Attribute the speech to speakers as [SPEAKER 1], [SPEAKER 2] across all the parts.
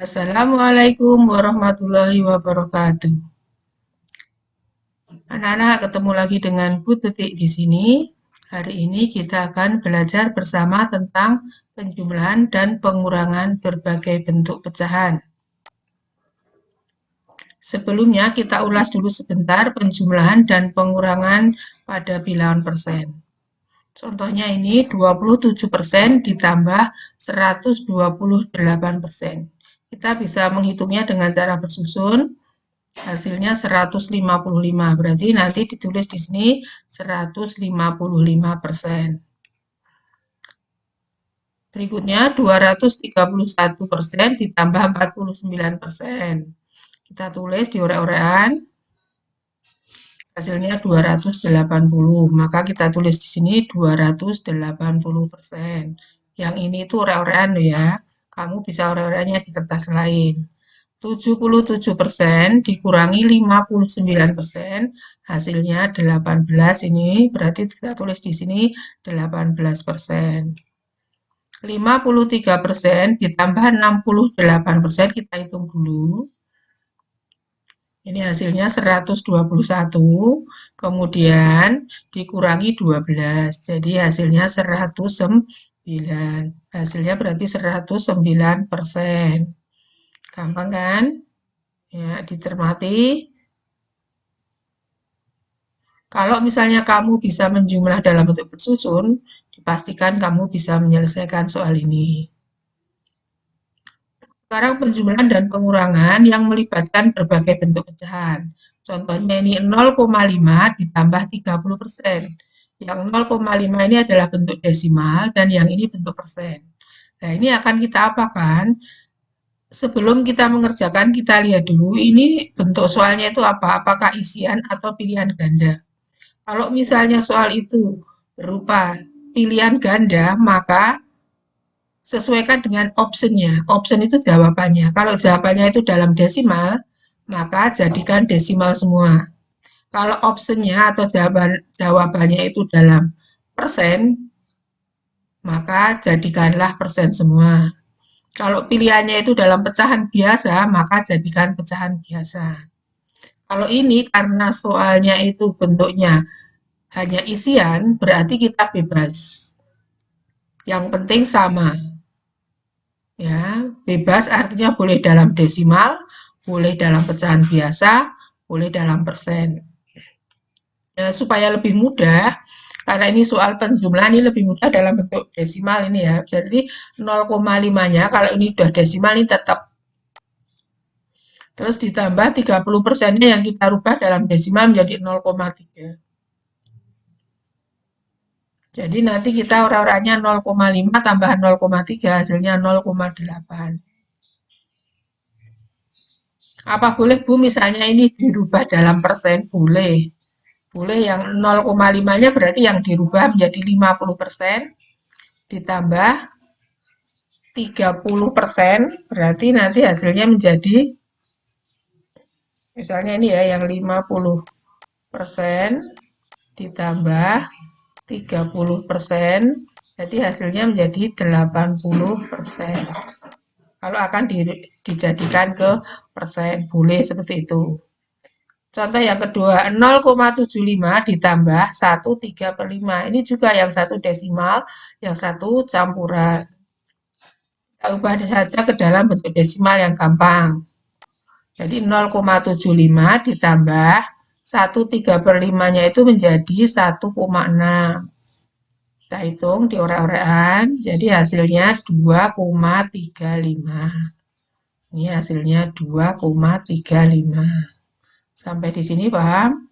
[SPEAKER 1] Assalamualaikum warahmatullahi wabarakatuh. Anak-anak, ketemu lagi dengan Bu Tutik di sini. Hari ini kita akan belajar bersama tentang penjumlahan dan pengurangan berbagai bentuk pecahan. Sebelumnya kita ulas dulu sebentar penjumlahan dan pengurangan pada bilangan persen. Contohnya ini 27% ditambah 128%. Kita bisa menghitungnya dengan cara bersusun. Hasilnya 155, berarti nanti ditulis di sini 155%. Berikutnya 231% ditambah 49%. Kita tulis di orek-orekan. Hasilnya 280, maka kita tulis di sini 280%. Yang ini tuh orek-orekan loh ya. Kamu bisa orek-orekannya di kertas lain. 77% dikurangi 59%, hasilnya 18. Ini berarti kita tulis di sini 18%. 53% ditambah 68%, kita hitung dulu. Ini hasilnya 121, kemudian dikurangi 12, jadi hasilnya 109. Hasilnya berarti 109%. Gampang kan? Ya, dicermati. Kalau misalnya kamu bisa menjumlah dalam bentuk bersusun, dipastikan kamu bisa menyelesaikan soal ini. Sekarang penjumlahan dan pengurangan yang melibatkan berbagai bentuk pecahan. Contohnya ini 0,5 ditambah 30%. Yang 0,5 ini adalah bentuk desimal dan yang ini bentuk persen. Nah, ini akan kita apakan? Sebelum kita mengerjakan, kita lihat dulu ini bentuk soalnya itu apa? Apakah isian atau pilihan ganda? Kalau misalnya soal itu berupa pilihan ganda, maka sesuaikan dengan optionnya. Option itu jawabannya. Kalau jawabannya itu dalam desimal, maka jadikan desimal semua. Kalau optionnya atau jawabannya itu dalam persen, maka jadikanlah persen semua. Kalau pilihannya itu dalam pecahan biasa, maka jadikan pecahan biasa. Kalau ini karena soalnya itu bentuknya hanya isian, berarti kita bebas. Yang penting sama. Ya, bebas artinya boleh dalam desimal, boleh dalam pecahan biasa, boleh dalam persen. Ya, supaya lebih mudah, karena ini soal penjumlahan ini lebih mudah dalam bentuk desimal ini ya. Jadi 0,5-nya kalau ini udah desimal ini tetap. Terus ditambah 30%-nya yang kita rubah dalam desimal menjadi 0,3. Jadi nanti kita ora-oranya 0,5 tambah 0,3 hasilnya 0,8. Apa boleh Bu misalnya ini dirubah dalam persen? Boleh. Boleh yang 0,5-nya berarti yang dirubah menjadi 50% ditambah 30%, berarti nanti hasilnya menjadi misalnya ini ya yang 50% ditambah 30%, jadi hasilnya menjadi 80%. Kalau akan dijadikan ke persen, boleh seperti itu. Contoh yang kedua, 0,75 ditambah 1/3/5. Ini juga yang satu desimal, yang satu campuran. Kita ubah saja ke dalam bentuk desimal yang gampang. Jadi 0,75 ditambah 1/3/5-nya itu menjadi 1,6. Kita hitung di orek-orekan, jadi hasilnya 2,35. Ini hasilnya 2,35. Sampai di sini paham?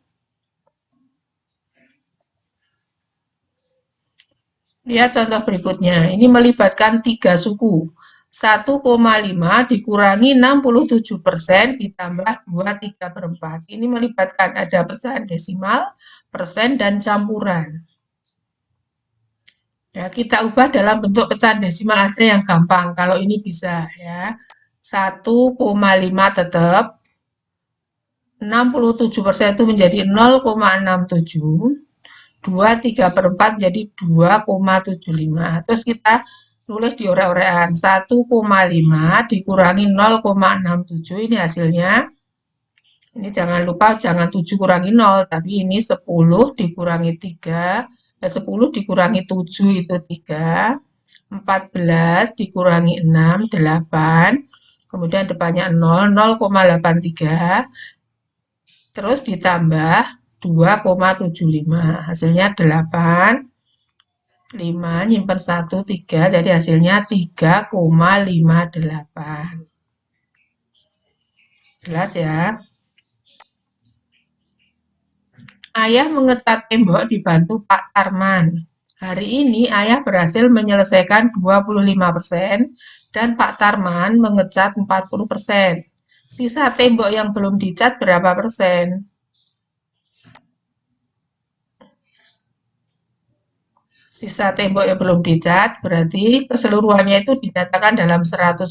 [SPEAKER 1] Lihat contoh berikutnya. Ini melibatkan 3 suku. 1,5 dikurangi 67% ditambah 2/3/4. Ini melibatkan ada pecahan desimal, persen, dan campuran. Ya, kita ubah dalam bentuk pecahan desimal aja yang gampang. Kalau ini bisa ya. 1,5 tetap. 67% itu menjadi 0,67. 2/3/4 jadi 2,75. Terus kita nulis di orek-orekan 1,5 dikurangi 0,67 ini hasilnya. Ini jangan lupa jangan 7 kurangi 0, tapi ini 10 dikurangi 3, 10 dikurangi 7 itu 3, 14 dikurangi 6, 8, kemudian depannya 0, 0,83, terus ditambah 2,75, hasilnya 8, 5, nyimpen 1, 3, jadi hasilnya 3,58. Jelas ya? Ayah mengecat tembok dibantu Pak Tarman. Hari ini ayah berhasil menyelesaikan 25% dan Pak Tarman mengecat 40%. Sisa tembok yang belum dicat berapa persen? Sisa tembok yang belum dicat berarti keseluruhannya itu dinyatakan dalam 100%,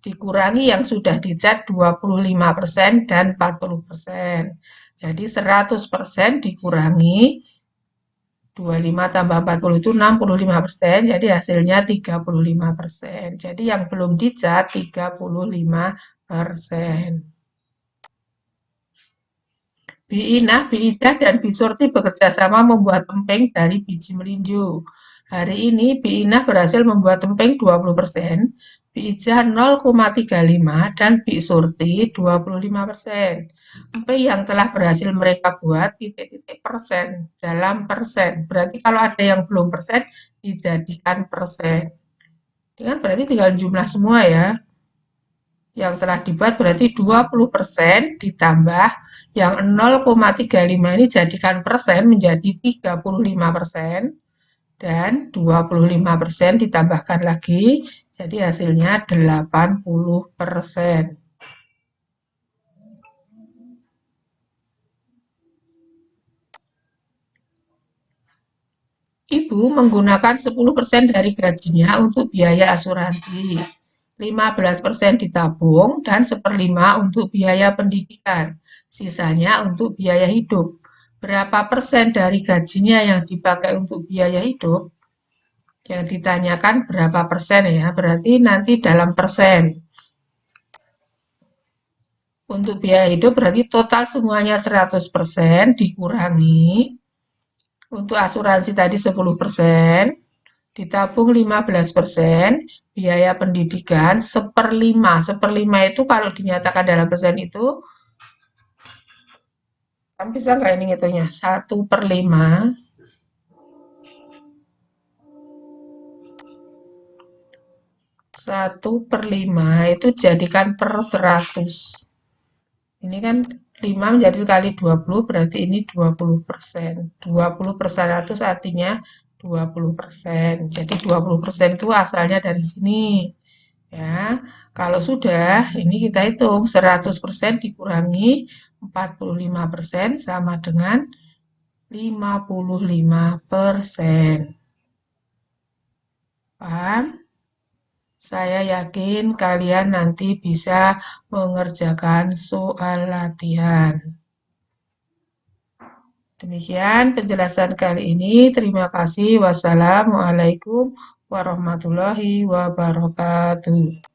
[SPEAKER 1] dikurangi yang sudah dicat 25% dan 40%. Jadi 100% dikurangi 25 tambah 40 itu 65%, jadi hasilnya 35%. Jadi yang belum dicat 35%. Bi Inah, Bi Ijah, dan Bi Surti bekerja sama membuat emping dari biji melinjo. Hari ini Bi Inah berhasil membuat emping 20%, Bi Ijah 0,35, dan Bi Surti 25%. Emping yang telah berhasil mereka buat titik-titik persen dalam persen. Berarti kalau ada yang belum persen, dijadikan persen. Ini kan berarti tinggal jumlah semua ya. Yang telah dibuat berarti 20% ditambah yang 0,35 ini jadikan persen menjadi 35% dan 25% ditambahkan lagi jadi hasilnya 80%. Ibu menggunakan 10% dari gajinya untuk biaya asuransi, 15% ditabung, dan 1/5 untuk biaya pendidikan. Sisanya untuk biaya hidup. Berapa persen dari gajinya yang dipakai untuk biaya hidup? Yang ditanyakan berapa persen ya, berarti nanti dalam persen. Untuk biaya hidup berarti total semuanya 100% dikurangi. Untuk asuransi tadi 10%, ditabung 15%, biaya pendidikan 1/5. 1/5 itu kalau dinyatakan dalam persen itu, kan bisa nggak ini ngitungnya? 1/5. 1/5 itu jadikan per 100. Ini kan 5 menjadi sekali 20 berarti ini 20%. 20 per 100 artinya 20%. Jadi 20% itu asalnya dari sini. Ya, kalau sudah, ini kita hitung 100% dikurangi 45% sama dengan 55%. Paham? Saya yakin kalian nanti bisa mengerjakan soal latihan. Demikian penjelasan kali ini. Terima kasih. Wassalamualaikum warahmatullahi wabarakatuh.